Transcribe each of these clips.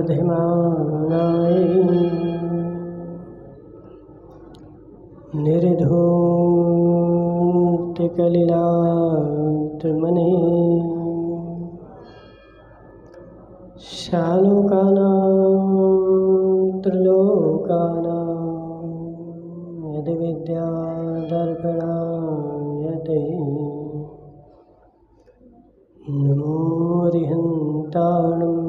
वर्धमानाय निर्धूतकलिलात्मने शालोकानां त्रिलोकानां यद्विद्यादर्पणाय ते नमो अरिहन्ताणं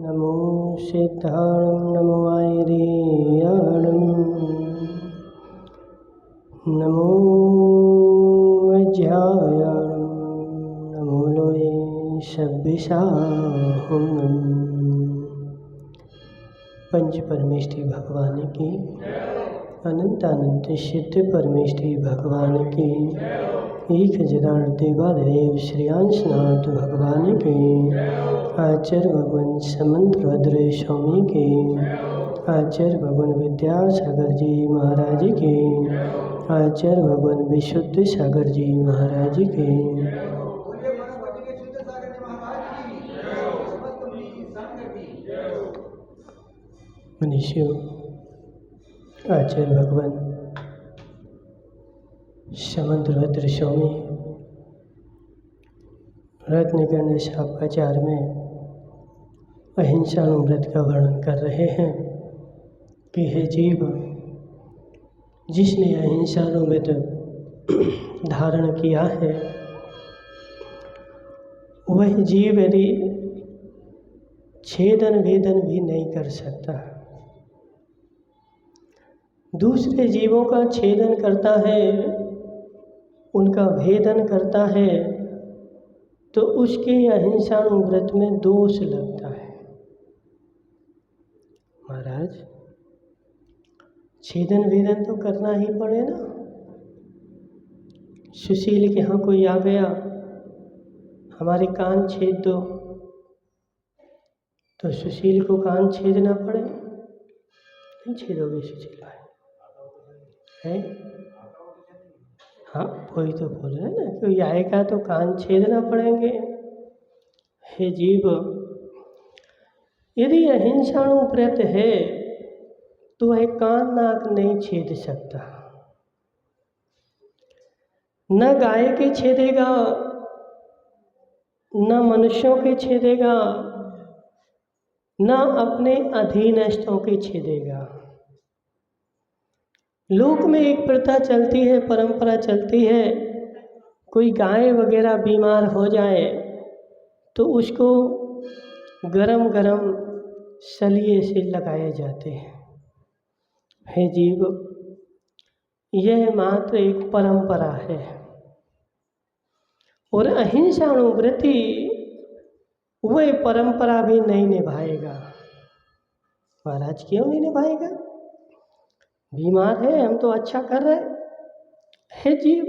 नमो सिद्धाणं नमो आयर्याणं नमो वज्रायाणं नमो लोये शब्बिशाहुनं। पंच परमेष्ठी भगवान की, अनंत अनंत सिद्ध परमेष्ठी भगवान की, एक हजार देवादेव श्रेयांशनाथ भगवान के, आचार्य भगवान समंत रुद्र स्वामी के, आचार्य भगवान विद्यासागर जी महाराज के, आचार्य भगवान विशुद्ध सागर जी महाराज के, मनुष्यों आचार्य भगवान समंत रुद्र स्वामी रत्नगण शापाचार में अहिंसा व्रत का वर्णन कर रहे हैं कि हे जीव, जिसने अहिंसा व्रत धारण किया है वह जीव यदि छेदन भेदन भी नहीं कर सकता, दूसरे जीवों का छेदन करता है, उनका भेदन करता है, तो उसके अहिंसा व्रत में दोष लगता है। महाराज, छेदन भेदन तो करना ही पड़े ना। सुशील के यहाँ कोई आ गया, हमारे कान छेद दो, तो सुशील को कान छेदना पड़े? नहीं छेदोगे सुशील भाई, है? हाँ, वही तो बोल रहे हैं ना, कोई आएगा तो कान छेदना पड़ेंगे। हे जीव, यदि अहिंसाणु व्रत है तो वह कान नाक नहीं छेद सकता, न गाय के छेदेगा, न मनुष्यों के छेदेगा, न अपने अधीनस्थों के छेदेगा। लोक में एक प्रथा चलती है, परंपरा चलती है, कोई गाय वगैरह बीमार हो जाए तो उसको गरम गरम सलिए से लगाए जाते हैं। हे जीव, यह मात्र एक परंपरा है और अहिंसाणुव्रती वह परंपरा भी नहीं निभाएगा। महाराज, क्यों नहीं निभाएगा? बीमार है, हम तो अच्छा कर रहे हैं। हे जीव,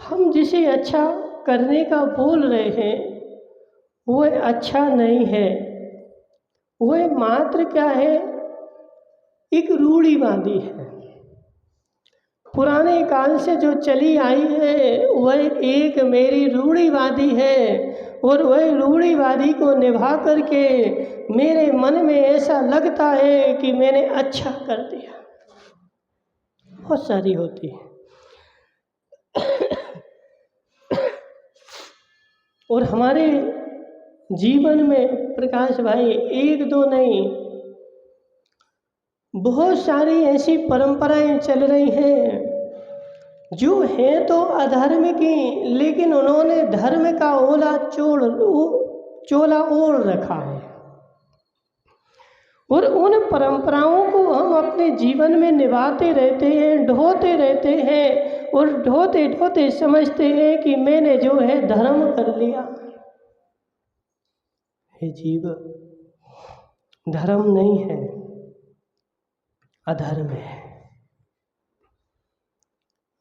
हम जिसे अच्छा करने का बोल रहे हैं वह अच्छा नहीं है, वह मात्र क्या है, एक रूढ़िवादी है। पुराने काल से जो चली आई है वह एक मेरी रूढ़िवादी है और वह रूढ़िवादी को निभा करके मेरे मन में ऐसा लगता है कि मैंने अच्छा कर दिया। बहुत सारी होती है और हमारे जीवन में प्रकाश भाई एक दो नहीं, बहुत सारी ऐसी परंपराएं चल रही हैं जो हैं तो अधर्म की, लेकिन उन्होंने धर्म का चोला ओढ़ रखा है और उन परंपराओं को हम अपने जीवन में निभाते रहते हैं, ढोते रहते हैं और ढोते ढोते समझते हैं कि मैंने जो है धर्म कर लिया। हे जीव, धर्म नहीं है, अधर्म है।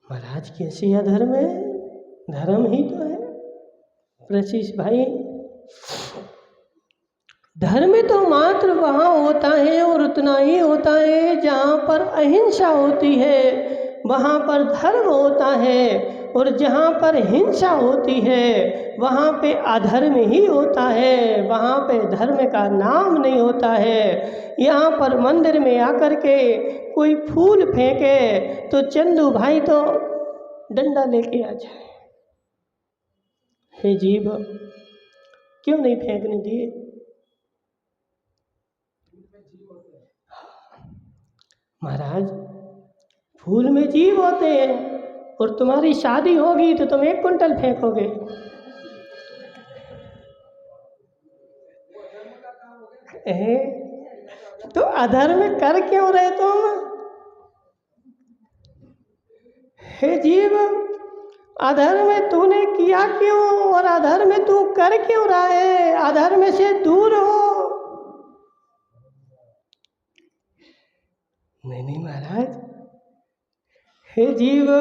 महाराज, कैसे अधर्म है? धर्म ही तो है। प्रशिष भाई, धर्म तो मात्र वहाँ होता है और उतना ही होता है जहाँ पर अहिंसा होती है, वहाँ पर धर्म होता है। और जहाँ पर हिंसा होती है वहाँ पे अधर्म ही होता है, वहाँ पे धर्म का नाम नहीं होता है। यहाँ पर मंदिर में आकर के कोई फूल फेंके तो चंदू भाई तो डंडा लेके आ जाए। हे जीव, क्यों नहीं फेंकने दिए? महाराज, फूल में जीव होते हैं और तुम्हारी शादी होगी तो तुम 1 कुंटल फेंकोगे। तो अधर्म कर क्यों रहे तुम? हे जीव, अधर्म तूने किया क्यों और अधर्म तू कर क्यों रहा है? अधर्म से दूर हो। नहीं महाराज, हे जीव,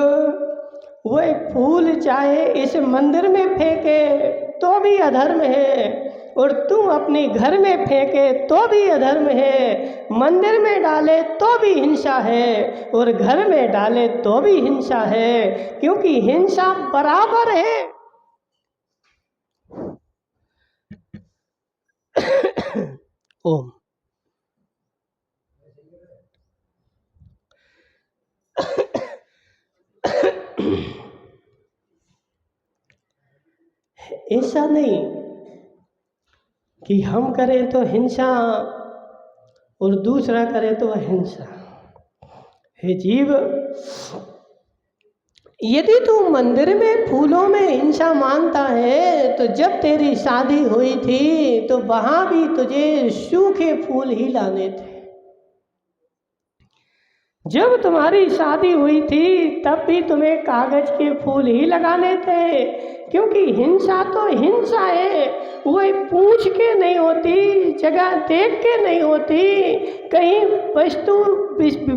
वह फूल चाहे इस मंदिर में फेंके तो भी अधर्म है और तू अपने घर में फेंके तो भी अधर्म है। मंदिर में डाले तो भी हिंसा है और घर में डाले तो भी हिंसा है, क्योंकि हिंसा बराबर है। ओम। ऐसा नहीं कि हम करें तो हिंसा और दूसरा करे तो अहिंसा। हे जीव, यदि तू मंदिर में फूलों में हिंसा मानता है तो जब तेरी शादी हुई थी तो वहां भी तुझे सूखे फूल ही लाने थे। जब तुम्हारी शादी हुई थी तब भी तुम्हें कागज के फूल ही लगाने थे, क्योंकि हिंसा तो हिंसा है। वह पूछ के नहीं होती, जगह देख के नहीं होती, कहीं वस्तु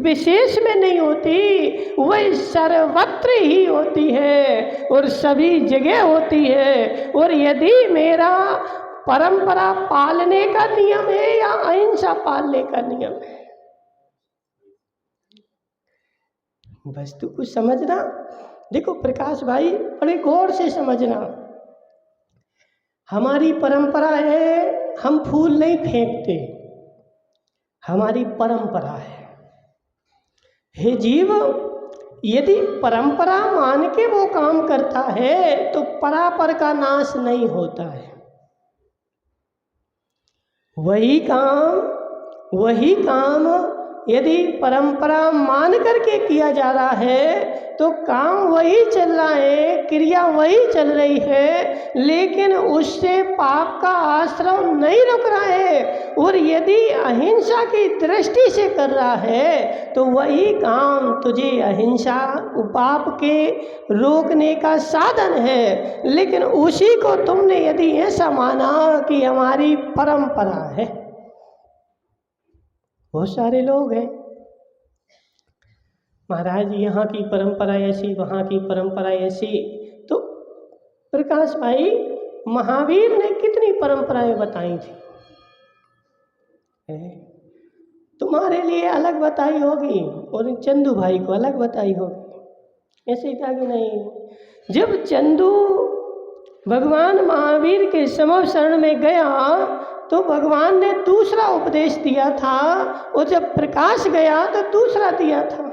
विशेष में नहीं होती, वह सर्वत्र ही होती है और सभी जगह होती है। और यदि मेरा परंपरा पालने का नियम है या अहिंसा पालने का नियम है, वस्तु को समझना। देखो प्रकाश भाई, बड़े गौर से समझना। हमारी परंपरा है हम फूल नहीं फेंकते, हमारी परंपरा है। हे जीव, यदि परंपरा मान के वो काम करता है तो परापर का नाश नहीं होता है। वही काम यदि परंपरा मान करके किया जा रहा है तो काम वही चल रहा है, क्रिया वही चल रही है, लेकिन उससे पाप का आश्रम नहीं रुक रहा है। और यदि अहिंसा की दृष्टि से कर रहा है तो वही काम तुझे अहिंसा पाप के रोकने का साधन है। लेकिन उसी को तुमने यदि ऐसा माना कि हमारी परंपरा है, बहुत सारे लोग हैं महाराज यहाँ की परंपरा ऐसी, वहाँ की परंपरा ऐसी। तो प्रकाश भाई, महावीर ने कितनी परंपराएं बताई थी, तुम्हारे लिए अलग बताई होगी और चंदू भाई को अलग बताई होगी, ऐसे था कि नहीं? जब चंदू भगवान महावीर के समव शरण में गया तो भगवान ने दूसरा उपदेश दिया था और जब प्रकाश गया तो दूसरा दिया था।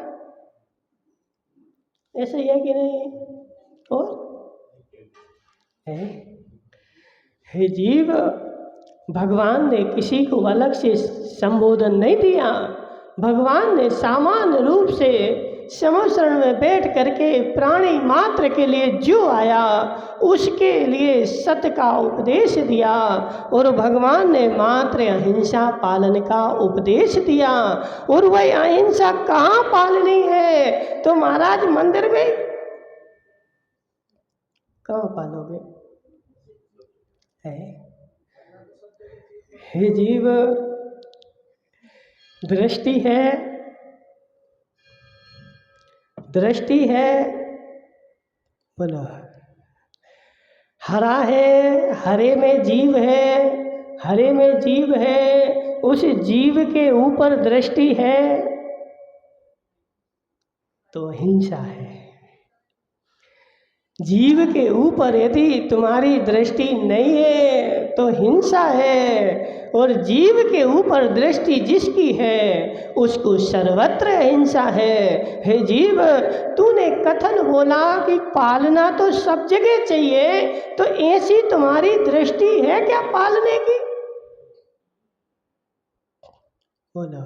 ऐसे ही है कि नहीं? और हे जीव, भगवान ने किसी को अलग से संबोधन नहीं दिया। भगवान ने सामान्य रूप से समशरण में बैठ करके प्राणी मात्र के लिए जो आया उसके लिए सत्य का उपदेश दिया और भगवान ने मात्र अहिंसा पालन का उपदेश दिया। और वह अहिंसा कहाँ पालनी है? तो महाराज मंदिर में कहाँ पालोगे? हे जीव, दृष्टि है बोलो, हरा है, हरे में जीव है, हरे में जीव है, उस जीव के ऊपर दृष्टि है तो हिंसा है। जीव के ऊपर यदि तुम्हारी दृष्टि नहीं है तो हिंसा है, और जीव के ऊपर दृष्टि जिसकी है उसको सर्वत्र हिंसा है। हे जीव, तूने कथन बोला कि पालना तो सब जगह चाहिए, तो ऐसी तुम्हारी दृष्टि है क्या पालने की? बोलो।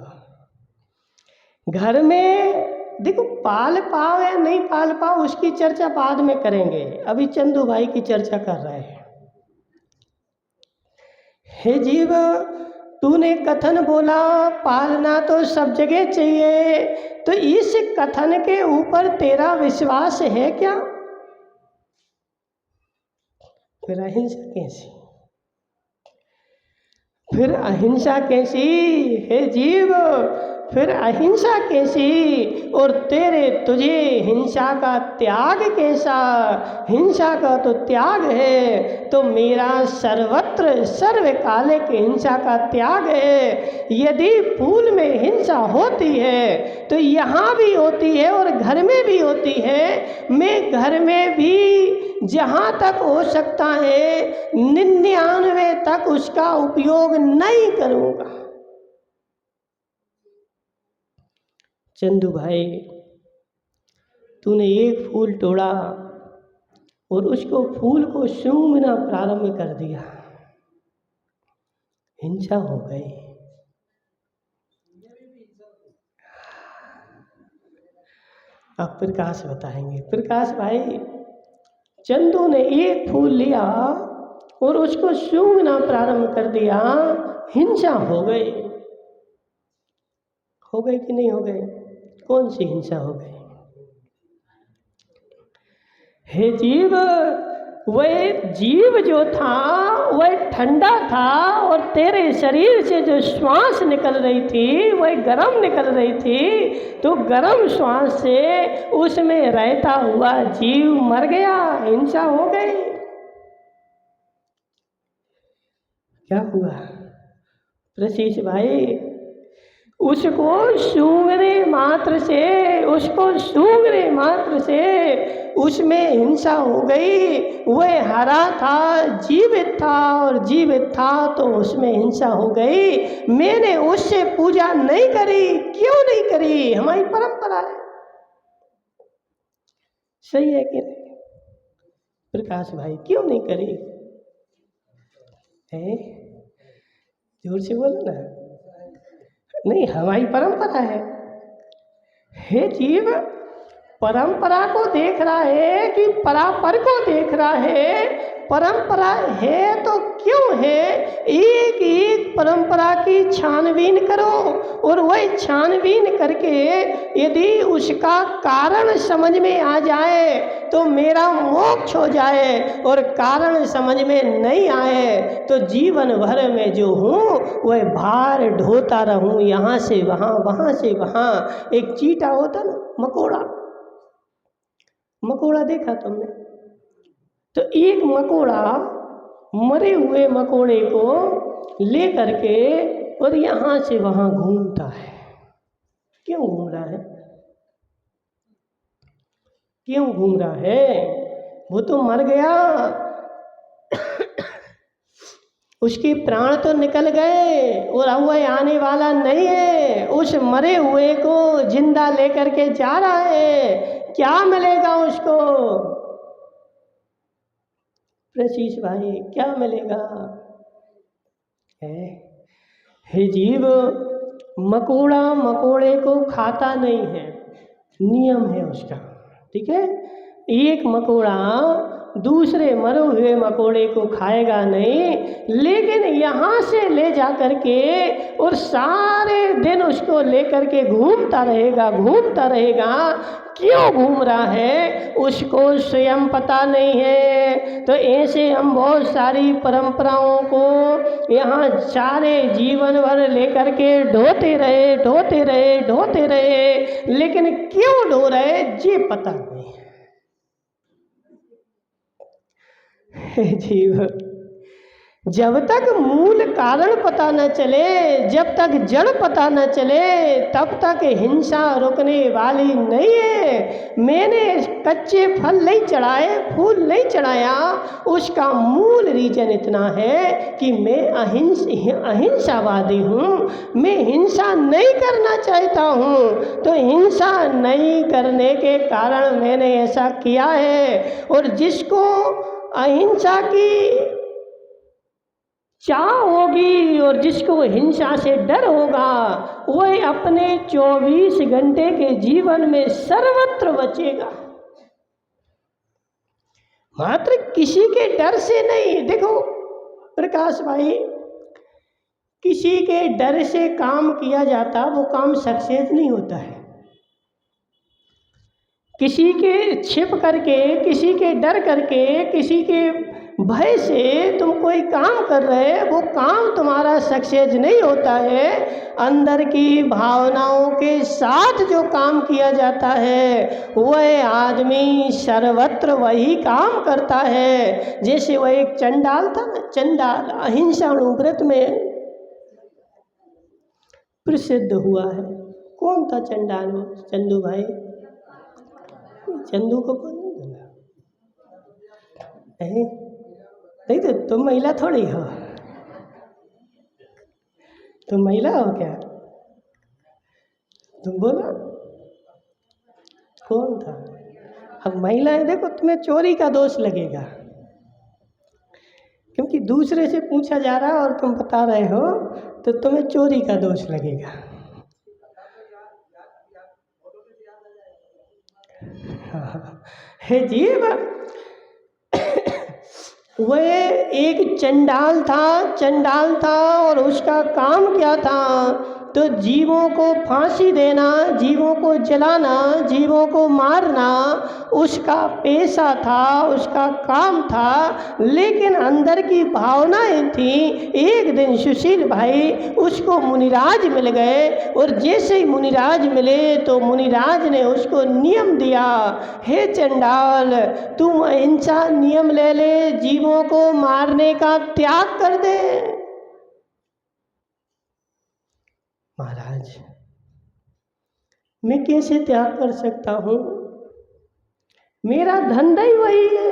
घर में देखो, पाल पाओ या नहीं पाल पाओ उसकी चर्चा बाद में करेंगे, अभी चंदू भाई की चर्चा कर रहे हैं। हे जीव, तूने कथन बोला पालना तो सब जगह चाहिए, तो इस कथन के ऊपर तेरा विश्वास है क्या? फिर अहिंसा कैसी? फिर अहिंसा कैसी? हे जीव, फिर अहिंसा कैसी? और तुझे हिंसा का त्याग कैसा? हिंसा का तो त्याग है, तो मेरा सर्वत्र सर्वकालिक हिंसा का त्याग है। यदि फूल में हिंसा होती है तो यहाँ भी होती है और घर में भी होती है। मैं घर में भी जहाँ तक हो सकता है 99 तक उसका उपयोग नहीं करूँगा। चंदू भाई, तूने एक फूल तोड़ा और उसको फूल को सूंघना प्रारंभ कर दिया, हिंसा हो गई। अब प्रकाश बताएंगे। प्रकाश भाई, चंदू ने एक फूल लिया और उसको सूंघना प्रारंभ कर दिया, हिंसा हो गई। हो गई कि नहीं हो गई? कौन सी हिंसा हो गई? हे जीव, वह जीव जो था वह ठंडा था, और तेरे शरीर से जो श्वास निकल रही थी वह गर्म निकल रही थी, तो गर्म श्वास से उसमें रहता हुआ जीव मर गया, हिंसा हो गई। क्या हुआ प्रशीष भाई? उसको सूंघने मात्र से उसमें हिंसा हो गई। वह हरा था, जीवित था, और जीवित था तो उसमें हिंसा हो गई। मैंने उससे पूजा नहीं करी। क्यों नहीं करी? हमारी परंपरा है। सही है कि नहीं प्रकाश भाई? क्यों नहीं करी है? जोर से बोलो ना। नहीं, हमारी परंपरा है। हे जीव, परंपरा को देख रहा है कि परापर को देख रहा है? परंपरा है तो क्यों है? एक एक परंपरा की छानबीन करो, और वही छानबीन करके यदि उसका कारण समझ में आ जाए तो मेरा मोक्ष हो जाए, और कारण समझ में नहीं आए तो जीवन भर में जो हूँ वह भार ढोता रहूँ, यहाँ से वहाँ, वहाँ से वहाँ। एक चीटा होता ना, मकोड़ा देखा तुमने? तो एक मकोड़ा मरे हुए मकोड़े को ले करके और यहाँ से वहाँ घूमता है। क्यों घूम रहा है? क्यों घूम रहा है? वो तो मर गया, उसके प्राण तो निकल गए, और अब वह आने वाला नहीं है। उस मरे हुए को जिंदा लेकर के जा रहा है, क्या मिलेगा उसको? प्रशीष भाई, क्या मिलेगा? है हे जीव, मकोड़ा मकोड़े को खाता नहीं है, नियम है उसका, ठीक है? एक मकोड़ा दूसरे मरे हुए मकोड़े को खाएगा नहीं, लेकिन यहाँ से ले जा करके और सारे दिन उसको लेकर के घूमता रहेगा। क्यों घूम रहा है उसको स्वयं पता नहीं है। तो ऐसे हम बहुत सारी परंपराओं को यहाँ सारे जीवन भर लेकर के ढोते रहे, लेकिन क्यों ढो रहे ये पता नहीं है। जीव, जब तक मूल कारण पता न चले, जब तक जड़ पता न चले, तब तक हिंसा रुकने वाली नहीं है। मैंने कच्चे फल नहीं चढ़ाए, फूल नहीं चढ़ाया, उसका मूल रीजन इतना है कि मैं अहिंसावादी हूँ। मैं हिंसा नहीं करना चाहता हूँ, तो हिंसा नहीं करने के कारण मैंने ऐसा किया है। और जिसको अहिंसा की चाह होगी और जिसको हिंसा से डर होगा, वह अपने 24 घंटे के जीवन में सर्वत्र बचेगा, मात्र किसी के डर से नहीं। देखो प्रकाश भाई, किसी के डर से काम किया जाता वो काम सक्सेस नहीं होता है। किसी के छिप करके, किसी के डर करके, किसी के भय से तुम कोई काम कर रहे, वो काम तुम्हारा सक्सेस नहीं होता है। अंदर की भावनाओं के साथ जो काम किया जाता है, वह आदमी सर्वत्र वही काम करता है। जैसे वह एक चंडाल था ना, चंडाल अहिंसा व्रत में प्रसिद्ध हुआ है। कौन था चंडाल? वो चंदू भाई, चंदू को बोल नहीं तो तुम महिला थोड़ी हो, तुम महिला हो क्या? तुम बोलो कौन था? अब महिलाएं देखो, तुम्हें चोरी का दोष लगेगा क्योंकि दूसरे से पूछा जा रहा है और तुम बता रहे हो, तो तुम्हें चोरी का दोष लगेगा। है जी। वह एक चंडाल था और उसका काम क्या था? तो जीवों को फांसी देना, जीवों को जलाना, जीवों को मारना उसका पेशा था, उसका काम था। लेकिन अंदर की भावनाएं थी। एक दिन सुशील भाई उसको मुनिराज मिल गए और जैसे ही मुनिराज मिले तो मुनिराज ने उसको नियम दिया, हे चंडाल, तुम अहिंसा नियम ले ले, जीवों को मारने का त्याग कर दे। महाराज, मैं कैसे त्याग कर सकता हूँ? मेरा धंधा ही वही है।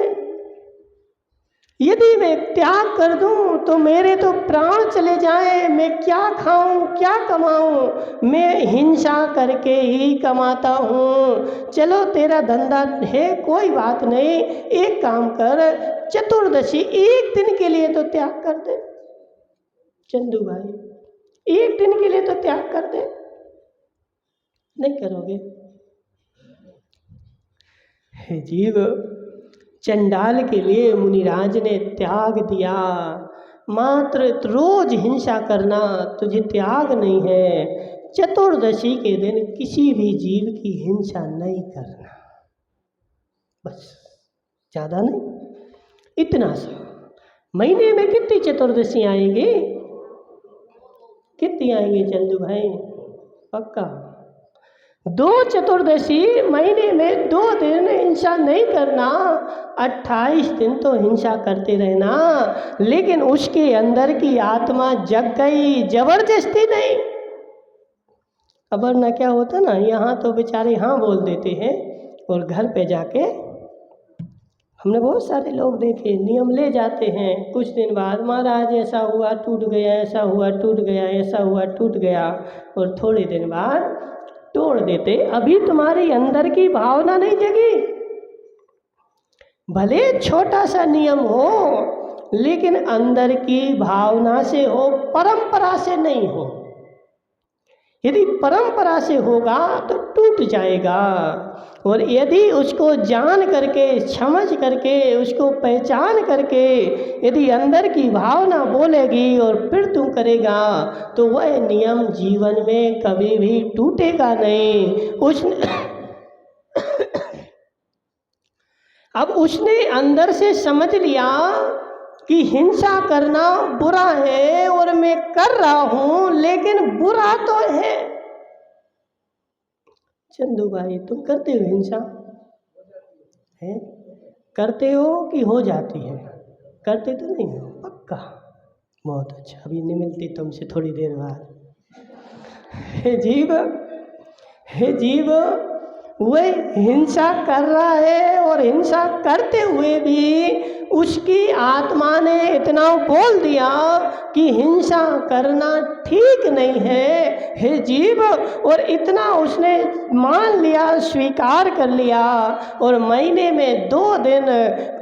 यदि मैं त्याग कर दूं तो मेरे तो प्राण चले जाएं। मैं क्या खाऊं, क्या कमाऊं? मैं हिंसा करके ही कमाता हूँ। चलो तेरा धंधा है, कोई बात नहीं, एक काम कर, चतुर्दशी एक दिन के लिए तो त्याग कर दे। चंदू भाई, एक दिन के लिए तो त्याग कर दे। नहीं करोगे? हे जीव, चंडाल के लिए मुनिराज ने त्याग दिया। मात्र रोज हिंसा करना तुझे त्याग नहीं है। चतुर्दशी के दिन किसी भी जीव की हिंसा नहीं करना, बस, ज़्यादा नहीं, इतना सा। महीने में कितनी चतुर्दशी आएंगी? कितनी आएंगी चंदू भाई? पक्का 2 चतुर्दशी महीने में 2 दिन हिंसा नहीं करना, 28 दिन तो हिंसा करते रहना। लेकिन उसके अंदर की आत्मा जग गई, जबरदस्ती नहीं। अब वरना क्या होता ना, यहाँ तो बेचारे हाँ बोल देते हैं और घर पे जाके हमने बहुत सारे लोग देखे, नियम ले जाते हैं। कुछ दिन बाद महाराज ऐसा हुआ टूट गया, ऐसा हुआ टूट गया, ऐसा हुआ टूट गया, और थोड़े दिन बाद तोड़ देते। अभी तुम्हारी अंदर की भावना नहीं जगी। भले छोटा सा नियम हो, लेकिन अंदर की भावना से हो, परंपरा से नहीं हो। यदि परंपरा से होगा तो टूट जाएगा। और यदि उसको जान करके, समझ करके, उसको पहचान करके यदि अंदर की भावना बोलेगी और फिर तू करेगा, तो वह नियम जीवन में कभी भी टूटेगा नहीं। अब उसने अंदर से समझ लिया कि हिंसा करना बुरा है और मैं कर रहा हूँ, लेकिन बुरा तो है। चंदू भाई, तुम करते हो हिंसा? है करते हो कि हो जाती है? करते तो नहीं हो? पक्का? बहुत अच्छा, अभी नहीं मिलती तुमसे थोड़ी देर बाद। हे जीव, हे जीव, वह हिंसा कर रहा है और हिंसा करते हुए भी उसकी आत्मा ने इतना बोल दिया कि हिंसा करना ठीक नहीं है। हे जीव, और इतना उसने मान लिया, स्वीकार कर लिया, और महीने में 2 दिन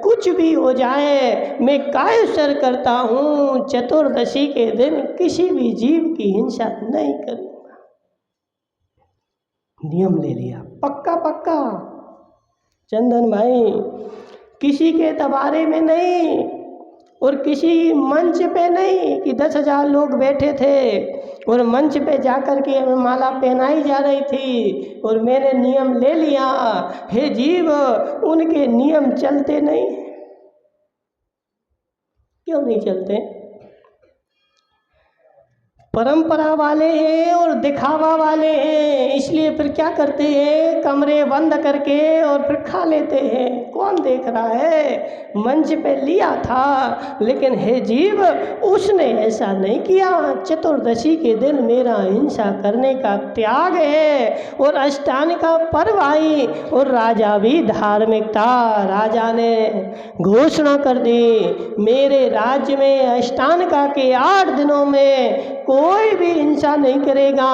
कुछ भी हो जाए मैं कायसर करता हूँ, चतुर्दशी के दिन किसी भी जीव की हिंसा नहीं करूँगा। नियम ले लिया, पक्का पक्का। चंदन भाई, किसी के तबारे में नहीं और किसी मंच पे नहीं कि 10,000 लोग बैठे थे और मंच पे जाकर के हमें माला पहनाई जा रही थी और मैंने नियम ले लिया। हे जीव, उनके नियम चलते नहीं। क्यों नहीं चलते? परंपरा वाले हैं और दिखावा वाले हैं, इसलिए फिर क्या करते हैं, कमरे बंद करके और फिर खा लेते हैं। कौन देख रहा है? मंच पे लिया था, लेकिन हे जीव, उसने ऐसा नहीं किया। चतुर्दशी के दिन मेरा हिंसा करने का त्याग है और अष्टांग का पर्व आई और राजा भी धार्मिक था। राजा ने घोषणा कर दी, मेरे राज्य में अष्टांगा के 8 दिनों में कोई भी हिंसा नहीं करेगा।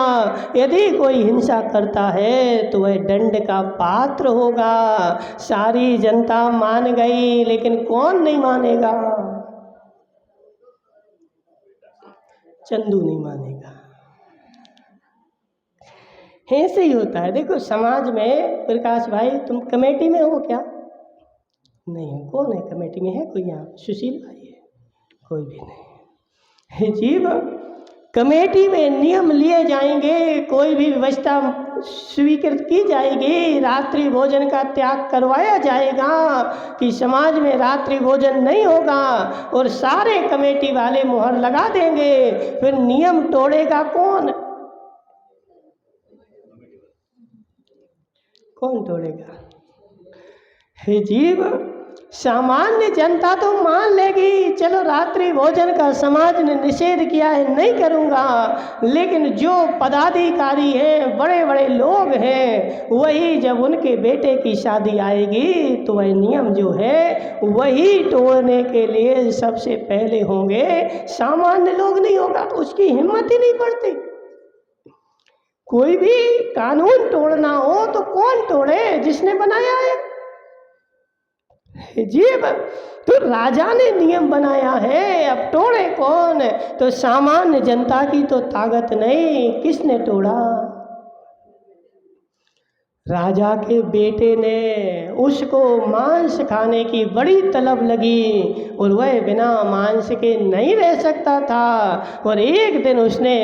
यदि कोई हिंसा करता है तो वह दंड का पात्र होगा। सारी जनता मान गई, लेकिन कौन नहीं मानेगा? चंदू नहीं मानेगा। ऐसे ही होता है। देखो समाज में, प्रकाश भाई तुम कमेटी में हो क्या? नहीं हो। कौन है कमेटी में? है कोई यहाँ? सुशील भाई है? कोई भी नहीं। हे जीव, कमेटी में नियम लिए जाएंगे, कोई भी व्यवस्था स्वीकृत की जाएगी, रात्रि भोजन का त्याग करवाया जाएगा कि समाज में रात्रि भोजन नहीं होगा, और सारे कमेटी वाले मुहर लगा देंगे। फिर नियम तोड़ेगा कौन? कौन तोड़ेगा? हे जीव, सामान्य जनता तो मान लेगी, चलो रात्रि भोजन का समाज ने निषेध किया है, नहीं करूँगा, लेकिन जो पदाधिकारी हैं, बड़े बड़े लोग हैं, वही जब उनके बेटे की शादी आएगी तो वह नियम जो है वही तोड़ने के लिए सबसे पहले होंगे। सामान्य लोग नहीं होगा, उसकी हिम्मत ही नहीं पड़ती। कोई भी कानून तोड़ना हो तो कौन तोड़े? जिसने बनाया है। जीव, तो राजा ने नियम बनाया है, अब तोड़े कौन? तो सामान्य जनता की तो ताकत नहीं, किसने तोड़ा? राजा के बेटे ने। उसको मांस खाने की बड़ी तलब लगी और वह बिना मांस के नहीं रह सकता था, और एक दिन उसने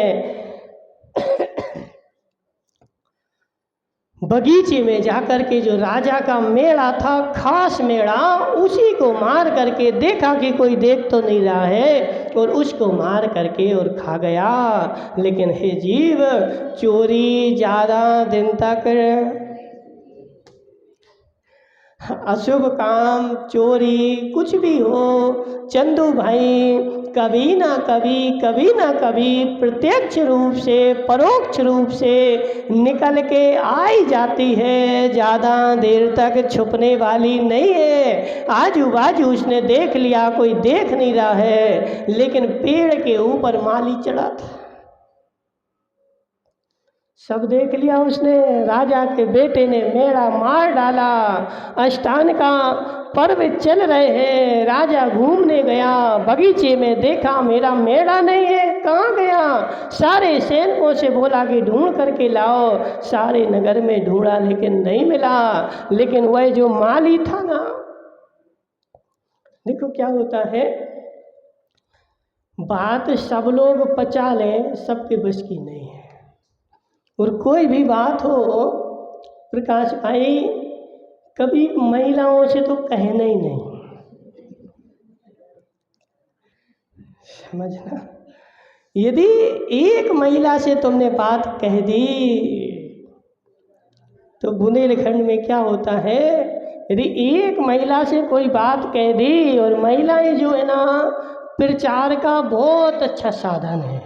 बगीचे में जाकर के, जो राजा का मेढ़ा था, खास मेढ़ा, उसी को मार करके देखा कि कोई देख तो नहीं रहा है, और उसको मार करके और खा गया। लेकिन हे जीव, चोरी ज़्यादा दिन तक, अशुभ काम, चोरी, कुछ भी हो, चंदू भाई, कभी ना कभी प्रत्यक्ष रूप से, परोक्ष रूप से निकल के आई जाती है, ज़्यादा देर तक छुपने वाली नहीं है। आजू बाजू उसने देख लिया, कोई देख नहीं रहा है, लेकिन पेड़ के ऊपर माली चढ़ा था, सब देख लिया उसने। राजा के बेटे ने मेढ़ा मार डाला। अष्टांग का पर्व चल रहे हैं, राजा घूमने गया, बगीचे में देखा मेरा मेढ़ा नहीं है, कहाँ गया? सारे सैनिकों से बोला कि ढूंढ करके लाओ। सारे नगर में ढूंढा लेकिन नहीं मिला। लेकिन वह जो माली था ना, देखो क्या होता है, बात सब लोग पचा लें, सबके बस की नहीं है। और कोई भी बात हो, प्रकाश भाई, कभी महिलाओं से तो कहना ही नहीं, समझना। यदि एक महिला से तुमने बात कह दी तो बुंदेलखंड में क्या होता है, यदि एक महिला से कोई बात कह दी, और महिलाएं जो है ना प्रचार का बहुत अच्छा साधन है।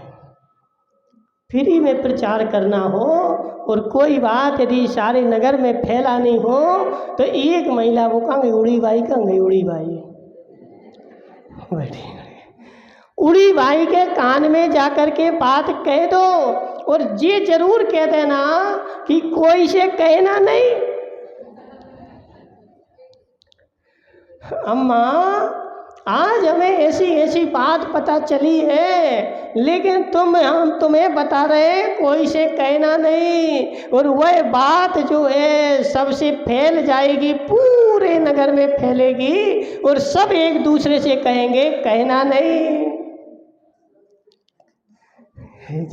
फ्री में प्रचार करना हो और कोई बात यदि सारे नगर में फैलानी हो तो एक महिला वो कहेंगे उड़ी भाई, कहेंगे उड़ी भाई, बैठी उड़ी भाई के कान में जाकर के बात कह दो, और ये जरूर कह देना कि कोई से कहना नहीं। अम्मा आज हमें ऐसी ऐसी बात पता चली है, लेकिन हम तुम्हें बता रहे हैं कोई से कहना नहीं, और वह बात जो है सबसे फैल जाएगी, पूरे नगर में फैलेगी और सब एक दूसरे से कहेंगे कहना नहीं। हे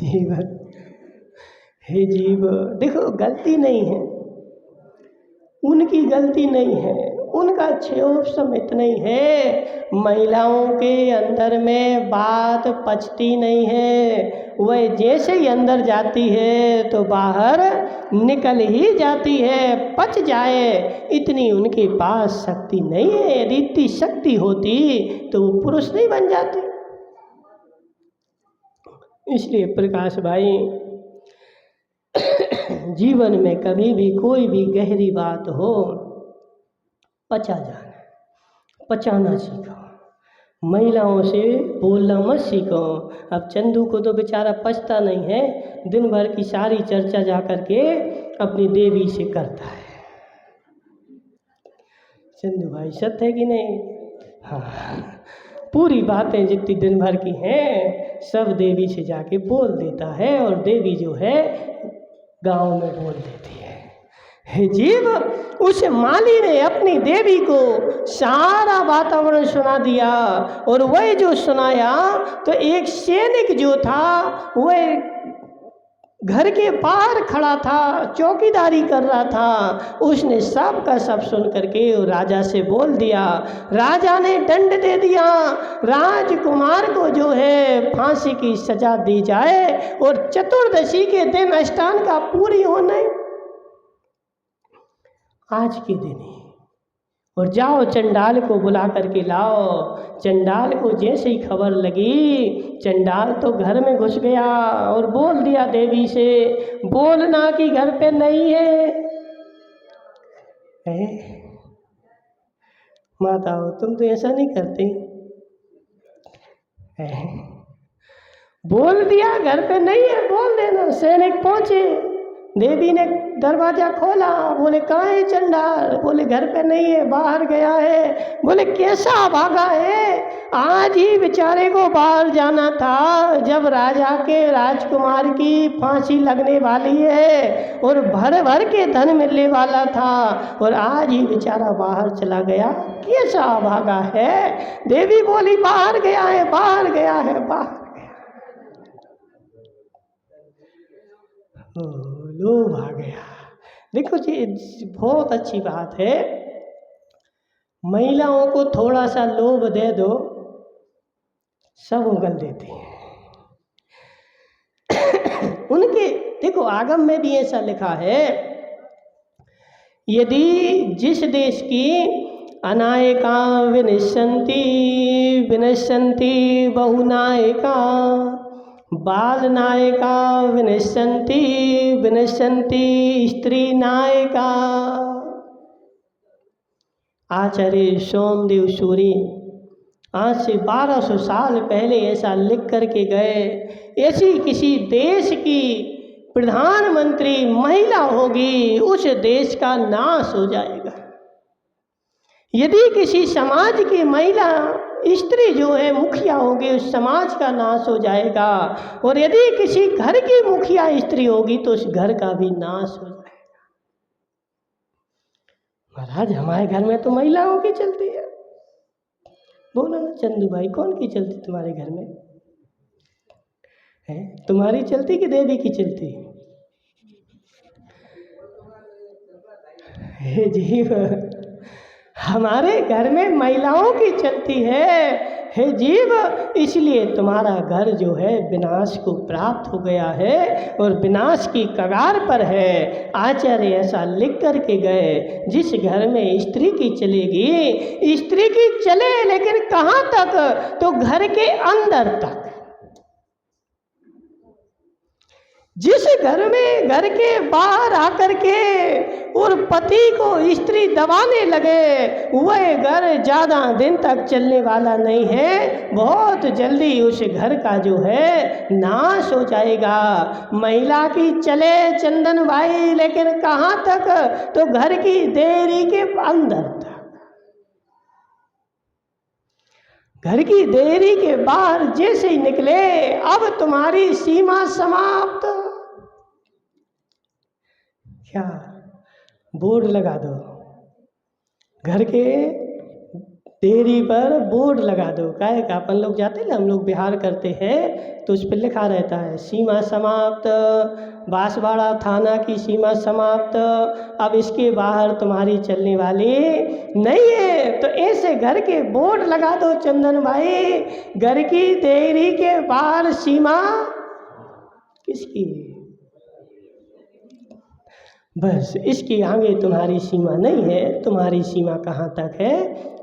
जीव देखो, गलती नहीं है, उनकी गलती नहीं है, उनका क्षोभ इतना ही है, महिलाओं के अंदर में बात पचती नहीं है। वह जैसे ही अंदर जाती है तो बाहर निकल ही जाती है, पच जाए इतनी उनके पास शक्ति नहीं है। यदि इतनी शक्ति होती तो वो पुरुष नहीं बन जाते। इसलिए प्रकाश भाई, जीवन में कभी भी कोई भी गहरी बात हो, पचाना सीखो, महिलाओं से बोलना मत सीखो। अब चंदू को तो बेचारा पचता नहीं है, दिन भर की सारी चर्चा जा कर के अपनी देवी से करता है। चंदू भाई सत्य है कि नहीं? हाँ, पूरी बातें जितनी दिन भर की हैं सब देवी से जाके बोल देता है, और देवी जो है गांव में बोल देती है। हे जीव, उस माली ने अपनी देवी को सारा वातावरण सुना दिया, और वह जो सुनाया तो एक सैनिक जो था वह घर के बाहर खड़ा था, चौकीदारी कर रहा था, उसने सब का सब सुन करके राजा से बोल दिया। राजा ने दंड दे दिया, राजकुमार को जो है फांसी की सजा दी जाए, और चतुर्दशी के दिन अष्टांग का पूरी होने आज के दिन ही, और जाओ चंडाल को बुला करके लाओ। चंडाल को जैसे ही खबर लगी, चंडाल तो घर में घुस गया और बोल दिया देवी से, बोलना कि घर पे नहीं है। माता हो तुम तो ऐसा नहीं करती। बोल दिया घर पे नहीं है, बोल देना। सैनिक पहुंचे, देवी ने दरवाजा खोला, बोले कहाँ है चंडाल? बोले घर पे नहीं है, बाहर गया है। बोले कैसा भागा है? आज ही बेचारे को बाहर जाना था, जब राजा के राजकुमार की फांसी लगने वाली है और भर भर के धन मिलने वाला था, और आज ही बेचारा बाहर चला गया, कैसा भागा है? देवी बोली बाहर गया है, बाहर गया है, बाहर लोभ आ गया। देखो जी, बहुत अच्छी बात है, महिलाओं को थोड़ा सा लोभ दे दो, सब उगल देती हैं। उनके देखो आगम में भी ऐसा लिखा है, यदि जिस देश की अनायका विनश्यन्ति विनश्यन्ति बहुनायका, बाल नायका विनश्यन्ति विनश्यन्ति स्त्री नायका। आचार्य सोमदेव सूरी आज से 1200 साल पहले ऐसा लिख करके गए, ऐसी किसी देश की प्रधानमंत्री महिला होगी, उस देश का नाश हो जाएगा। यदि किसी समाज की महिला स्त्री जो है मुखिया होगी, उस समाज का नाश हो जाएगा, और यदि किसी घर की मुखिया स्त्री होगी तो उस घर का भी नाश हो जाएगा। महाराज हमारे घर में तो महिलाओं की चलती है। बोलो ना चंदू भाई, कौन की चलती तुम्हारे घर में है? तुम्हारी चलती कि देवी की चलती? हे जीव, हमारे घर में महिलाओं की चलती है। हे जीव, इसलिए तुम्हारा घर जो है विनाश को प्राप्त हो गया है और विनाश की कगार पर है। आचार्य ऐसा लिख कर के गए, जिस घर में स्त्री की चलेगी, स्त्री की चले, लेकिन कहाँ तक? तो घर के अंदर तक। जिस घर में घर के बाहर आकर के और पति को स्त्री दबाने लगे, वह घर ज़्यादा दिन तक चलने वाला नहीं है। बहुत जल्दी उस घर का जो है नाश हो जाएगा। महिला की चले चंदन भाई, लेकिन कहाँ तक? तो घर की देरी के अंदर तक। घर की देरी के बाहर जैसे ही निकले, अब तुम्हारी सीमा समाप्त। क्या बोर्ड लगा दो, घर के देरी पर बोर्ड लगा दो। काहे का? अपन लोग जाते हैं ना, हम लोग बिहार करते हैं तो उस पर लिखा रहता है सीमा समाप्त, बांसवाड़ा थाना की सीमा समाप्त, अब इसके बाहर तुम्हारी चलने वाली नहीं है। तो ऐसे घर के बोर्ड लगा दो चंदन भाई, घर की देरी के बाहर सीमा किसकी? बस इसकी आगे तुम्हारी सीमा नहीं है। तुम्हारी सीमा कहाँ तक है?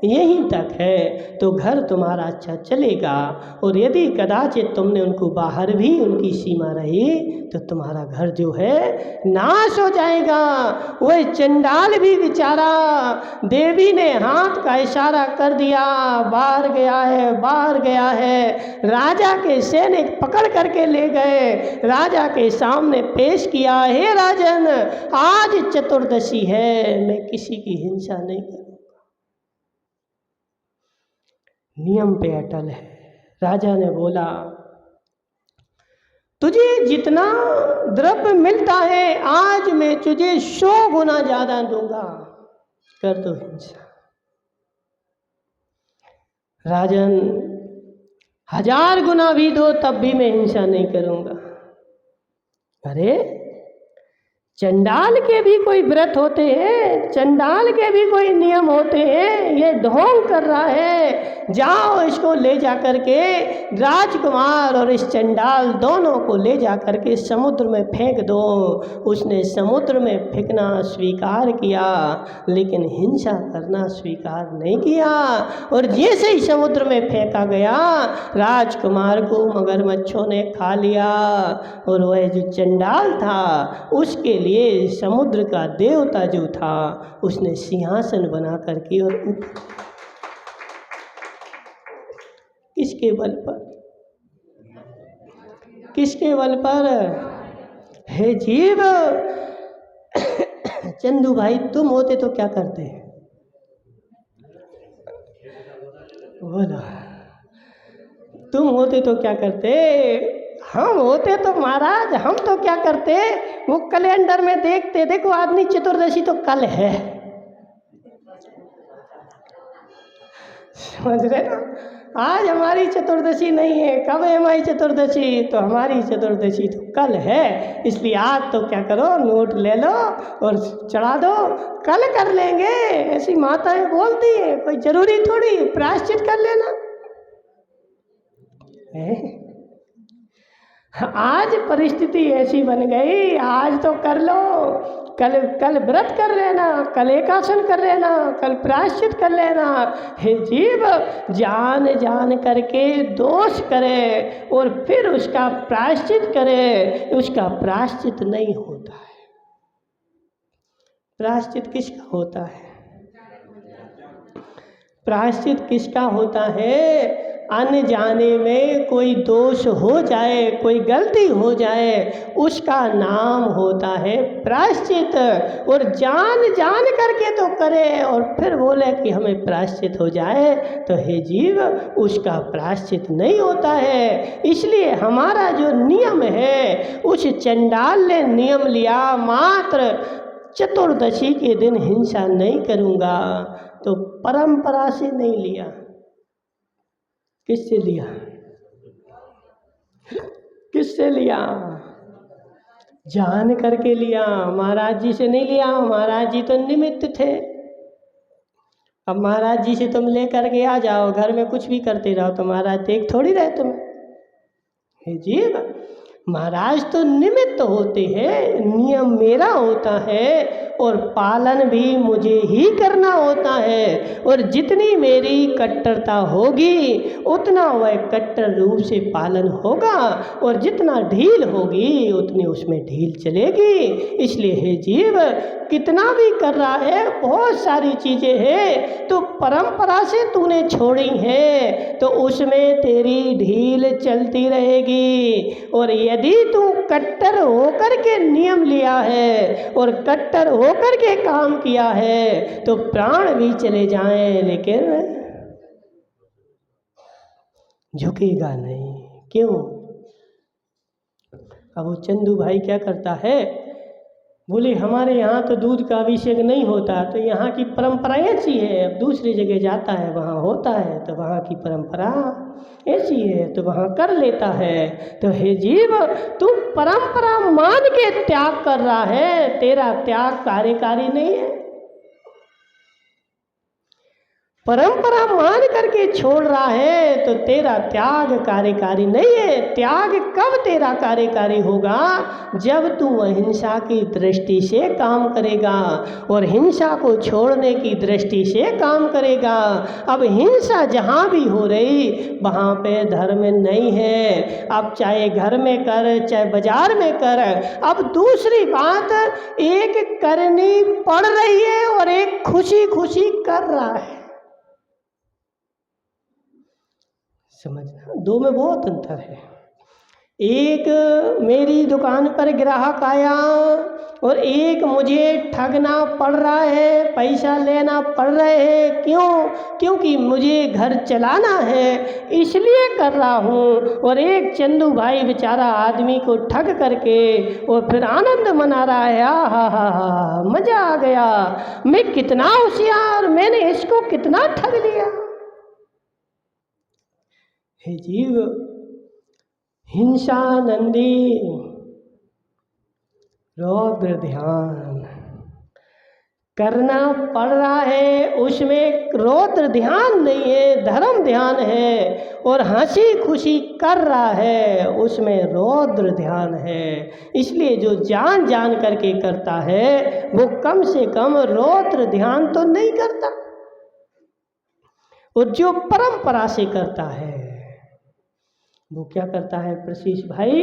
यहीं तक है। तो घर तुम्हारा अच्छा चलेगा, और यदि कदाचित तुमने उनको बाहर भी उनकी सीमा रही, तो तुम्हारा घर जो है नाश हो जाएगा। वह चंडाल भी बेचारा, देवी ने हाथ का इशारा कर दिया, बाहर गया है, बाहर गया है। राजा के सैनिक पकड़ करके ले गए, राजा के सामने पेश किया, हे राजन, आज चतुर्दशी है, मैं किसी की हिंसा नहीं करूंगा, नियम पे अटल है। राजा ने बोला, तुझे जितना द्रव्य मिलता है आज मैं तुझे 100 गुना ज्यादा दूंगा, कर दो हिंसा। राजन, 1000 गुना भी दो तब भी मैं हिंसा नहीं करूंगा। अरे चंडाल के भी कोई व्रत होते हैं, चंडाल के भी कोई नियम होते हैं, ये ढोंग कर रहा है। जाओ इसको ले जा करके, राजकुमार और इस चंडाल दोनों को ले जा करके समुद्र में फेंक दो। उसने समुद्र में फेंकना स्वीकार किया, लेकिन हिंसा करना स्वीकार नहीं किया। और जैसे ही समुद्र में फेंका गया, राजकुमार को मगरमच्छों ने खा लिया। और वह जो चंडाल था, उसके लिए समुद्र का देवता जो था, उसने सिंहासन बना करके और किसके बल पर? किसके बल पर? हे जीव, चंदू भाई तुम होते तो क्या करते? बोलो, तुम होते तो क्या करते? हम होते तो महाराज हम तो क्या करते? वो कैलेंडर में देखते, देखो आदमी चतुर्दशी तो कल है, समझ रहे ना? आज हमारी चतुर्दशी नहीं है, कब है हमारी चतुर्दशी? तो हमारी चतुर्दशी तो कल है। इसलिए आज तो क्या करो, नोट ले लो और चढ़ा दो, कल कर लेंगे। ऐसी माताएं बोलती है, कोई जरूरी थोड़ी प्रायश्चित कर लेना है। आज परिस्थिति ऐसी बन गई, आज तो कर लो, कल व्रत कर लेना, कल एकासन कर लेना, कल प्रायश्चित कर लेना। हे जीव, जान जान करके दोष करे और फिर उसका प्रायश्चित करे, उसका प्रायश्चित नहीं होता है। प्रायश्चित किसका होता है? प्रायश्चित किसका होता है? अनजाने में कोई दोष हो जाए, कोई गलती हो जाए, उसका नाम होता है प्रायश्चित। और जान जान करके तो करे और फिर बोले कि हमें प्रायश्चित हो जाए, तो हे जीव, उसका प्रायश्चित नहीं होता है। इसलिए हमारा जो नियम है, उस चंडाल ने नियम लिया, मात्र चतुर्दशी के दिन हिंसा नहीं करूँगा, तो परंपरा से नहीं लिया। किससे लिया? किससे लिया? जान करके लिया, महाराज जी से नहीं लिया। महाराज जी तो निमित्त थे, अब महाराज जी से तुम लेकर के आ जाओ, घर में कुछ भी करते रहो तो महाराज देख थोड़ी रहे तुम्हें। हे जीव, महाराज तो निमित्त होते हैं, नियम मेरा होता है और पालन भी मुझे ही करना होता है। और जितनी मेरी कट्टरता होगी उतना वह कट्टर रूप से पालन होगा, और जितना ढील होगी उतनी उसमें ढील चलेगी। इसलिए हे जीव, कितना भी कर रहा है, बहुत सारी चीज़ें हैं तो परंपरा से तूने छोड़ी हैं तो उसमें तेरी ढील चलती रहेगी। और यदि तू कट्टर होकर के नियम लिया है और कट्टर होकर के काम किया है तो प्राण भी चले जाएं लेकिन झुकेगा नहीं। क्यों? अब वो चंदू भाई क्या करता है, बोले हमारे यहाँ तो दूध का अभिषेक नहीं होता, तो यहाँ की परंपरा ऐसी है। अब दूसरी जगह जाता है, वहाँ होता है, तो वहाँ की परंपरा ऐसी है तो वहाँ कर लेता है। तो हे जीव, तू परंपरा मान के त्याग कर रहा है, तेरा त्याग कार्यकारी नहीं है। परंपरा मान करके छोड़ रहा है तो तेरा त्याग कार्यकारी नहीं है। त्याग कब तेरा कार्यकारी होगा? जब तू अहिंसा की दृष्टि से काम करेगा और हिंसा को छोड़ने की दृष्टि से काम करेगा। अब हिंसा जहाँ भी हो रही वहाँ पे धर्म नहीं है। अब चाहे घर में कर चाहे बाजार में कर। अब दूसरी बात, एक करनी पड़ रही है और एक खुशी खुशी कर रहा है। समझना, दो में बहुत अंतर है। एक मेरी दुकान पर ग्राहक आया और एक मुझे ठगना पड़ रहा है, पैसा लेना पड़ रहे हैं। क्यों? क्योंकि मुझे घर चलाना है इसलिए कर रहा हूँ। और एक चंदू भाई बेचारा आदमी को ठग करके और फिर आनंद मना रहा है, हा हा हा मजा आ गया, मैं कितना होशियार, मैंने इसको कितना ठग लिया। हे जीव, हिंसा नंदी रौद्र ध्यान करना पड़ रहा है, उसमें रौद्र ध्यान नहीं है, धर्म ध्यान है। और हंसी खुशी कर रहा है उसमें रौद्र ध्यान है। इसलिए जो जान जान करके करता है वो कम से कम रौद्र ध्यान तो नहीं करता। और जो परंपरा से करता है वो क्या करता है प्रशीष भाई?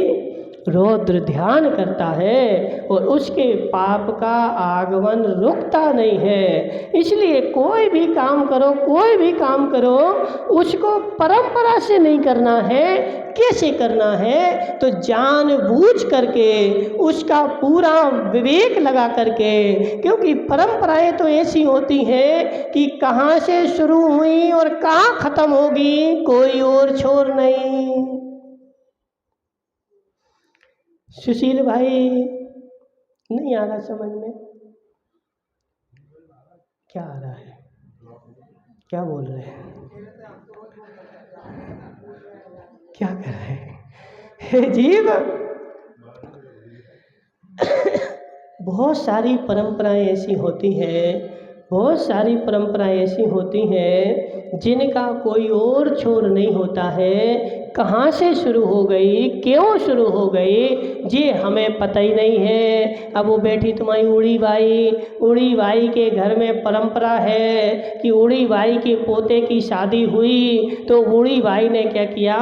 रौद्र ध्यान करता है और उसके पाप का आगमन रुकता नहीं है। इसलिए कोई भी काम करो, कोई भी काम करो, उसको परंपरा से नहीं करना है। कैसे करना है? तो जानबूझ करके उसका पूरा विवेक लगा करके, क्योंकि परंपराएं तो ऐसी होती हैं कि कहाँ से शुरू हुई और कहाँ खत्म होगी कोई और छोर नहीं। सुशील भाई, नहीं आ रहा समझ में? क्या आ रहा है? क्या बोल रहे हैं? क्या कर रहे हैं? हे जीव, बहुत सारी परंपराएं ऐसी होती हैं, बहुत सारी परंपराएं ऐसी होती हैं जिनका कोई और छोर नहीं होता है। कहाँ से शुरू हो गई, क्यों शुरू हो गई, ये हमें पता ही नहीं है। अब वो बैठी तुम्हारी उड़ी बाई के घर में परंपरा है कि उड़ी बाई के पोते की शादी हुई तो उड़ी बाई ने क्या किया,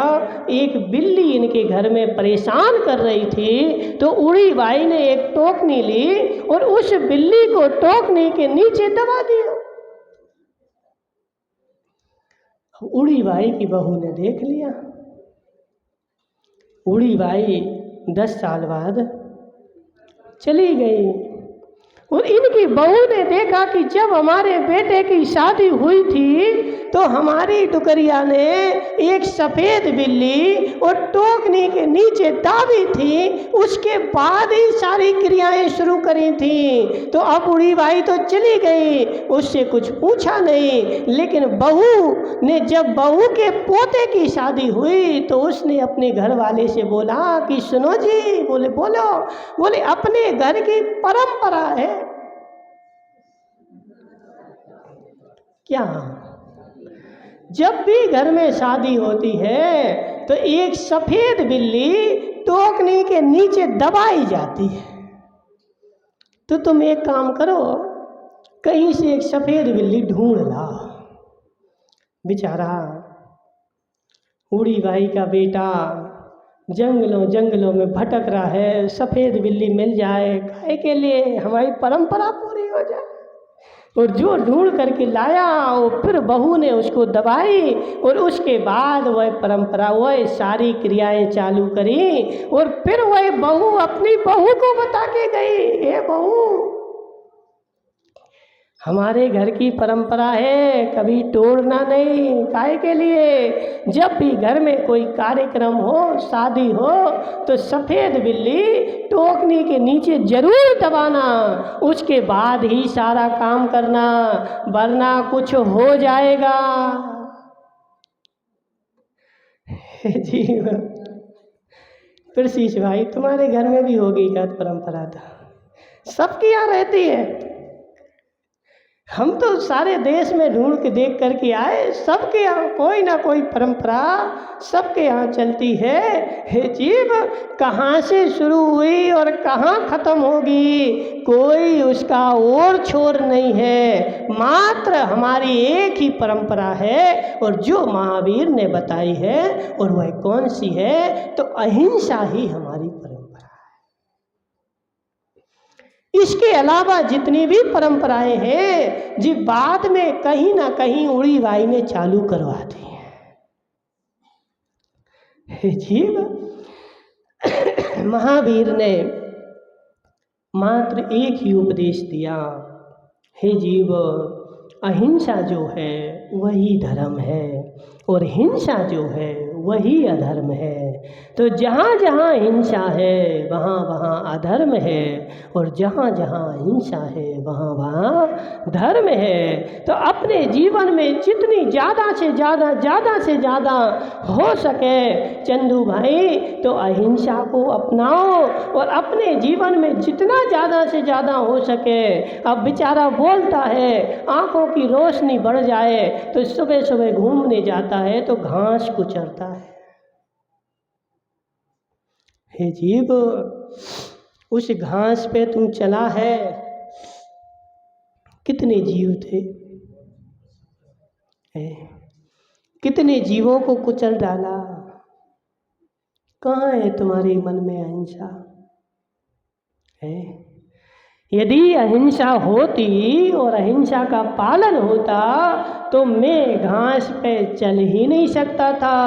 एक बिल्ली इनके घर में परेशान कर रही थी तो उड़ी बाई ने एक टोकनी ली और उस बिल्ली को टोकनी के नीचे दबा दिया। उड़ी बाई की बहू ने देख लिया। उड़ी बाई 10 साल बाद चली गई और इनकी बहू ने देखा कि जब हमारे बेटे की शादी हुई थी तो हमारी टुकरिया ने एक सफ़ेद बिल्ली और टोकनी के नीचे दाबी थी, उसके बाद ही सारी क्रियाएं शुरू करी थी। तो अब उड़ी बाई तो चली गई, उससे कुछ पूछा नहीं। लेकिन बहू ने, जब बहू के पोते की शादी हुई तो उसने अपने घर वाले से बोला कि सुनो जी, बोले बोलो, बोले अपने घर की परंपरा है क्या? जब भी घर में शादी होती है तो एक सफेद बिल्ली टोकनी के नीचे दबाई जाती है। तो तुम एक काम करो, कहीं से एक सफेद बिल्ली ढूंढ लाओ। बेचारा बूढ़ी भाई का बेटा जंगलों जंगलों में भटक रहा है, सफेद बिल्ली मिल जाए खाए के लिए हमारी परंपरा पूरी हो जाए। और जो ढूंढ करके लाया वो फिर बहू ने उसको दबाई और उसके बाद वह परंपरा वह सारी क्रियाएं चालू करी। और फिर वह बहू अपनी बहू को बता के गई, हे बहू हमारे घर की परंपरा है कभी तोड़ना नहीं। काहे के लिए? जब भी घर में कोई कार्यक्रम हो, शादी हो, तो सफ़ेद बिल्ली टोकनी के नीचे जरूर दबाना, उसके बाद ही सारा काम करना, वरना कुछ हो जाएगा। जी प्रशीष भाई, तुम्हारे घर में भी होगी क्या परंपरा? था सबके यहाँ रहती है। हम तो सारे देश में ढूंढ के देख करके आए, सबके यहाँ कोई ना कोई परंपरा सबके यहाँ चलती है। हे जीव, कहाँ से शुरू हुई और कहाँ ख़त्म होगी कोई उसका और छोर नहीं है। मात्र हमारी एक ही परंपरा है और जो महावीर ने बताई है, और वह कौन सी है? तो अहिंसा ही हमारी परंपरा। इसके अलावा जितनी भी परंपराएं हैं जी बाद में कहीं ना कहीं उड़ी भाई ने चालू करवा दी है। जीव महावीर ने मात्र एक ही उपदेश दिया, हे जीव अहिंसा जो है वही धर्म है और हिंसा जो है वही अधर्म है। तो जहाँ जहाँ हिंसा है वहाँ वहाँ अधर्म है, और जहाँ जहाँ हिंसा है वहाँ वहाँ धर्म है। तो अपने जीवन में जितनी ज़्यादा से ज़्यादा हो सके चंदू भाई, तो अहिंसा को अपनाओ और अपने जीवन में जितना ज़्यादा से ज़्यादा हो सके। अब बेचारा बोलता है आँखों की रोशनी बढ़ जाए तो सुबह सुबह घूमने जाता है तो घास कुचलता है। हे जीव, उस घास पे तुम चला है, कितने जीव थे, कितने जीवों को कुचल डाला। कहाँ है तुम्हारे मन में अहिंसा? है यदि अहिंसा होती और अहिंसा का पालन होता तो मैं घास पे चल ही नहीं सकता था,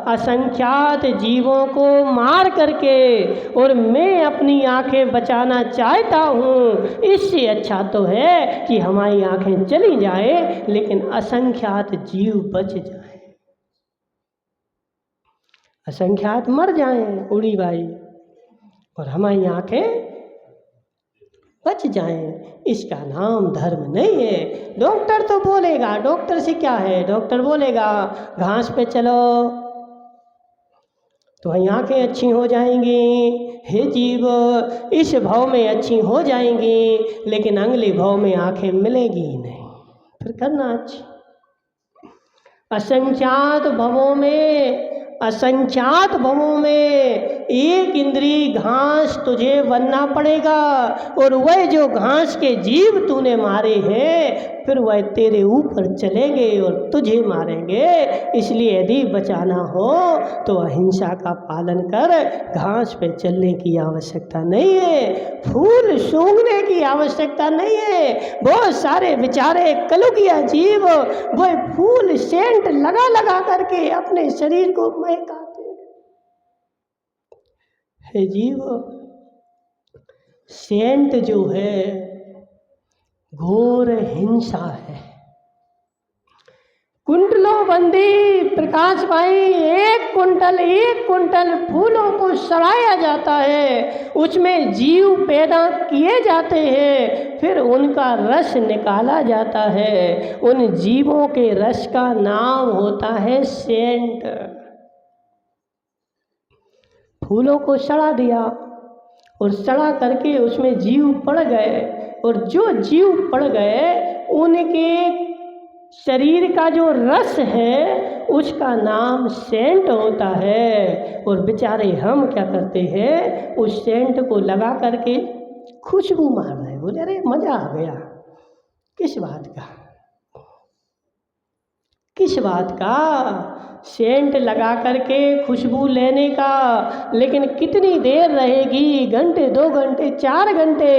असंख्यात जीवों को मार करके, और मैं अपनी आंखें बचाना चाहता हूँ। इससे अच्छा तो है कि हमारी आंखें चली जाए लेकिन असंख्यात जीव बच जाए, असंख्यात मर जाएं उड़ी भाई, और हमारी आंखें बच जाएं। इसका नाम धर्म नहीं है। डॉक्टर तो बोलेगा, डॉक्टर से क्या है, डॉक्टर बोलेगा घास पे चलो तो वहीं आंखें अच्छी हो जाएंगी। हे जीव, इस भाव में अच्छी हो जाएंगी लेकिन अगले भाव में आंखें मिलेगी ही नहीं, फिर करना अच्छी। असंख्यात भवों में एक इंद्री घास तुझे बनना पड़ेगा, और वह जो घास के जीव तूने मारे हैं फिर वह तेरे ऊपर चलेंगे और तुझे मारेंगे। इसलिए यदि बचाना हो तो अहिंसा का पालन कर, घास पे चलने की आवश्यकता नहीं है, फूल सूंघने की आवश्यकता नहीं है। बहुत सारे बेचारे कलुगिया जीव वह फूल सेंट लगा लगा करके अपने शरीर को महकाते हैं। जीव, सेंट जो है घोर हिंसा है। कुंटलों बंदी प्रकाश भाई, एक कुंटल फूलों को सड़ाया जाता है, उसमें जीव पैदा किए जाते हैं, फिर उनका रस निकाला जाता है। उन जीवों के रस का नाम होता है सेंट। फूलों को सड़ा दिया और सड़ा करके उसमें जीव पड़ गए, और जो जीव पड़ गए उनके शरीर का जो रस है उसका नाम सेंट होता है। और बेचारे हम क्या करते हैं, उस सेंट को लगा करके खुशबू मार रहे हैं। बोले अरे मज़ा आ गया। किस बात का, किस बात का? सेंट लगा करके खुशबू लेने का, लेकिन कितनी देर रहेगी? घंटे, 2 घंटे, 4 घंटे।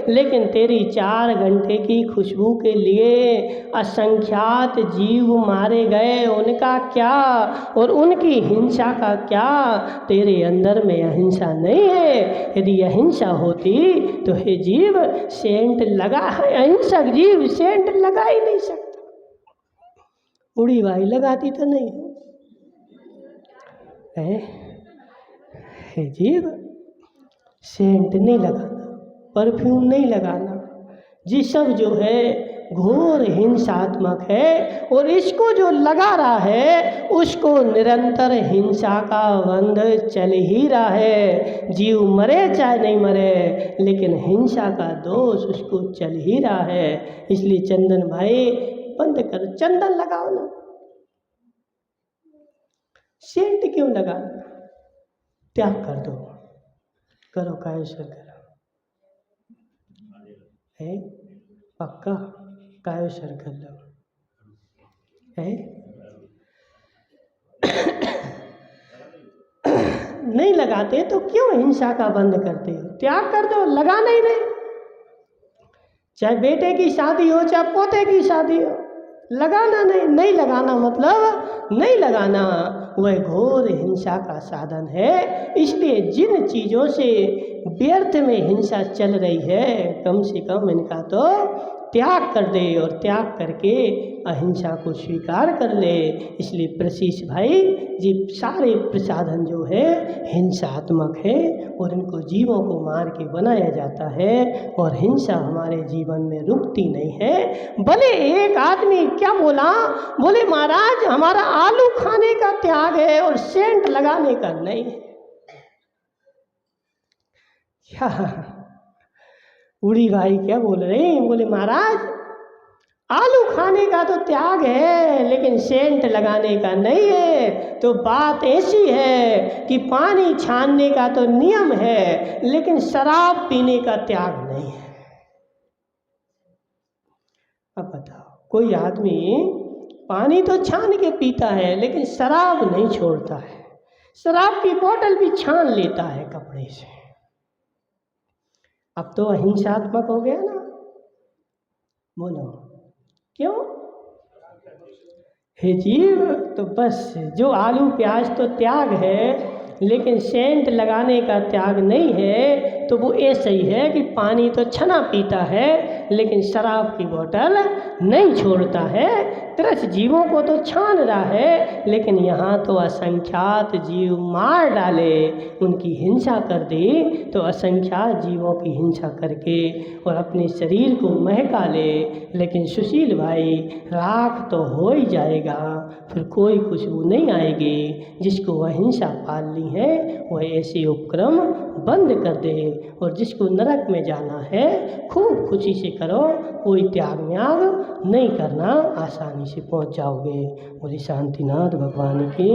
लेकिन तेरी 4 घंटे की खुशबू के लिए असंख्यात जीव मारे गए, उनका क्या? और उनकी हिंसा का क्या? तेरे अंदर में अहिंसा नहीं है। यदि अहिंसा होती तो हे जीव सेंट लगा, अहिंसक जीव सेंट लगा ही नहीं सकता। उड़ी भाई लगाती तो नहीं है। हे जीव सेंट नहीं लगाना, परफ्यूम नहीं लगाना, ये सब जो है घोर हिंसात्मक है। और इसको जो लगा रहा है उसको निरंतर हिंसा का बंध चल ही रहा है। जीव मरे चाहे नहीं मरे, लेकिन हिंसा का दोष उसको चल ही रहा है। इसलिए चंदन भाई बंद करो, चंदन लगाओ ना, सेंट क्यों लगाना? त्याग कर दो, करो कायेश्वर करो। है पक्का कायेश्वर कर लो है। नहीं लगाते तो क्यों हिंसा का बंद करते हो? त्याग कर दो, लगाना ही नहीं। चाहे बेटे की शादी हो चाहे पोते की शादी हो, लगाना नहीं। नहीं लगाना मतलब नहीं लगाना, वह घोर हिंसा का साधन है। इसलिए जिन चीज़ों से व्यर्थ में हिंसा चल रही है, कम से कम इनका तो त्याग कर दे, और त्याग करके अहिंसा को स्वीकार कर ले। इसलिए प्रशीष भाई जी सारे प्रसाधन जो है हिंसात्मक है, और इनको जीवों को मार के बनाया जाता है, और हिंसा हमारे जीवन में रुकती नहीं है। भले एक आदमी क्या बोला, बोले महाराज हमारा आलू खाने का त्याग है और सेंट लगाने का नहीं है। क्या उड़ी भाई क्या बोल रहे हैं? बोले महाराज आलू खाने का तो त्याग है लेकिन सेंट लगाने का नहीं है। तो बात ऐसी है कि पानी छानने का तो नियम है लेकिन शराब पीने का त्याग नहीं है। अब बताओ, कोई आदमी पानी तो छान के पीता है लेकिन शराब नहीं छोड़ता है, शराब की बोतल भी छान लेता है कपड़े से। अब तो अहिंसात्मक हो गया ना? बोलो क्यों? हे जीव, तो बस जो आलू प्याज तो त्याग है लेकिन सेंट लगाने का त्याग नहीं है, तो वो ऐसा ही है कि पानी तो छना पीता है लेकिन शराब की बोतल नहीं छोड़ता है। तरस जीवों को तो छान रहा है, लेकिन यहाँ तो असंख्यात जीव मार डाले, उनकी हिंसा कर दी, तो असंख्यात जीवों की हिंसा करके और अपने शरीर को महका ले। लेकिन सुशील भाई राख तो हो ही जाएगा, फिर कोई खुशबू नहीं आएगी। जिसको अहिंसा पालनी है वह ऐसे उपक्रम बंद कर दे, और जिसको नरक में जाना है खूब खुशी से करो, कोई त्याग म्याग नहीं करना, आसानी से पहुंच जाओगे। बोले शांतिनाथ भगवान की।